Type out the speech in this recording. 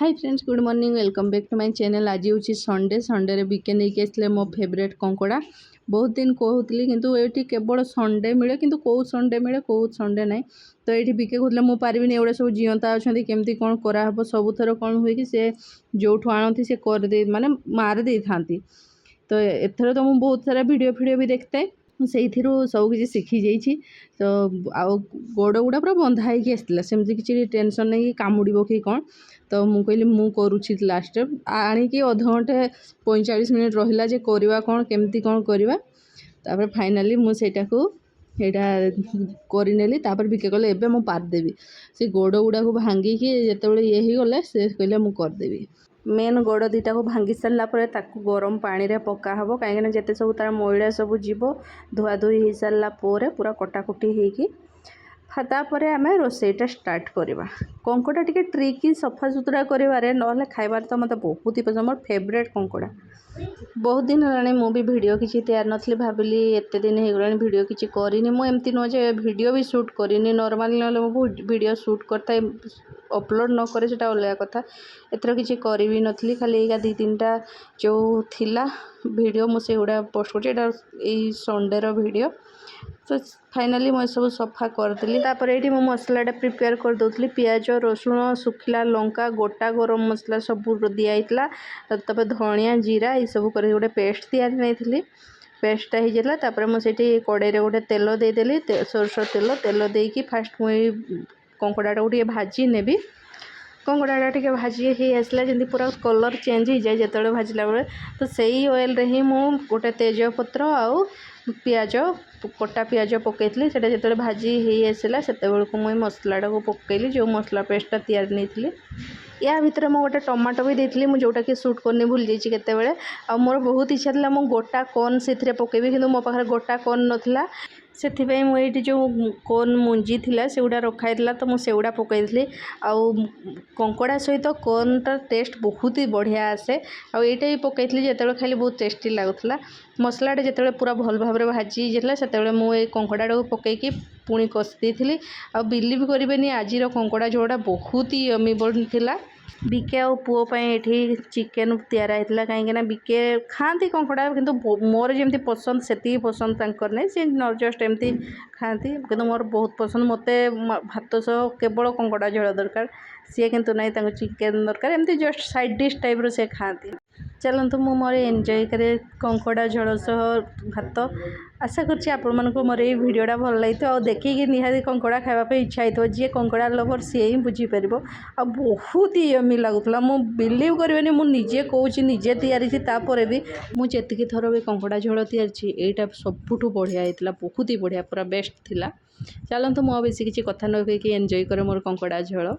Hi friends, good morning, welcome back to my channel. आज हूँ Sunday रे BK नहीं आसले मो फेवरेट कंकड़ा। बहुत दिन कहूली किंतु ये केवल संडे मिले किंतु कौ संडे मिले कौ संडे ना। तो ये बीके कहते मुझे पारिनी एगुड़ा सब जीवंता अच्छा केमती कौन कराहब। सबुथर कौन हुए कि सी जो आणती से कर माने मार दे था। तो एथर तो मुझे बहुत सारा वीडियो भी देखता है, से सब किसी शिखी जाइए। तो आउ गोड़ गुड़ा पूरा बंधा होगी आसला, सेमती किसी टेंशन नहीं कामुड़ कि कौन। तो मुझे कहली मु करुँची लास्ट आणिकी अध घंटे 45 मिनट रहा जे करवा कौन केमती कौन करवा। तापर फाइनाली मुझेटा करनेली। तापर बिके कहले एबे मु पारदेवी। से गोड़ गुड़ा को भांगिकी जिते ये गले से कहले मु करदेवी। मेन गोड़ दीटा को भांगी सारापर गरम पानी रे पका हबो, कहीं जिते सब तार मैला सब जीव धुआ धुई हो सारापर पूरा कटाकुटी होगी। तापर आम रोसईटा स्टार्ट करवा। कंकड़ा टी ट्रिकी सफा सुतरा करे ना खाइबार तो मतलब बहुत ही पसंद, मोर फेवरेट कंकड़ा। बहुत दिन है मुझे वीडियो किसी तैयार नी, भाविली एत दिन हो गला वीडियो किसी करनी। मुझे नुहे वीडियो भी शूट करनी, नॉर्मल ना वीडियो शूट करता अपलोड न करे सेटा अलग कथा। एथर किसी करी नी, खाली दी तीनटा जो थिला वीडियो मुझे गुड़ा पोस्ट कर संडे वीडियो। तो फाइनाली मैं सब सफा करदेली। तापर ये मो मसलाटा प्रिपेयर कर दूसरी, पियाज रसुण सुखिला लंका गोटा गरम मसला सब दिखाई। तापर धनिया जीरा ये सब कर गोटे पेस्ट तैयारी नहीं, पेस्टा हो जाता। तापर मुझे कड़े गोटे तेल देदेली, सोरस तेल देकी फास्ट मुझे कंकड़ा को भाजी नेबी। कंकड़ा टे भाजी ही आसला जमी पूरा कलर चेंज हो जाए जो भाजला बेले। तो सही ऑयल रे ही मु गोटे तेजपत्र आउ पियाज कटा पियाज पकईली। से जो भाजी ही आसला से मुझे मसलाटा को पकईली, जो मसला पेस्टा तैयारी नहीं। या भितर मुझे गोटे टमाटो भी देती मुझे जोटा कि सुट करनी भूल जाइए केतबेले। आ मोर बहुत इच्छा था मु गोटा कॉर्न से पकेबी, किंतु मो पाखे गोटा कॉर्न नथिला। से मुझे जो कॉर्न मुंजी थिला से गुड़ा रखाई, तो मुझे गुड़ा पकईली। आउ कंकड़ा सहित कॉर्नटा टेस्ट बहुत ही बढ़िया आसे। आईटा भी पकईली जो खाली बहुत टेस्टी लगुला। मसलाटा जो पूरा भल भाव में भाजी जाता से मुझे कंकड़ा को पकईकी पुणी कषी देती। आ बिलीव करेनि आज कंकड़ा झोड़ा बहुत ही यमी बनता। बीके आ पुओ ये चिकेन तैयार होता, कहीं बीके खाती कंकड़ा किंतु मोर जमी पसंद से पसंद तंकर नहीं, सी जस्ट एमती खाती किंतु मोर बहुत पसंद। मत भात सह केवल कंकड़ा झोल दरकार, सी किंतु नहीं चिकेन दरकार, एमती जस्ट साइड डिश टाइप से खाती। चलतु मु मोर एंजॉय करे कंकड़ा झोल सह भात। आशा करछि आपण मानको मोर ये वीडियोटा भल लगी आ देखिए निहाती कंकड़ा खावाई इच्छा हो। जी कंकड़ा लवर सी ही बुझीपर आ बहुत ही यमी लगुला। मु बिलीव करेनि मुझे कौच निजे तैयारी तापर भी मुझे थर भी कंकड़ा झोल तैयारी यहाँ सबुठ बढ़िया होता, बहुत ही बढ़िया पूरा बेस्ट थिला। चलतु मु बेसी किसी कथा न कही एंजॉय करे मोर कंकड़ा झोल।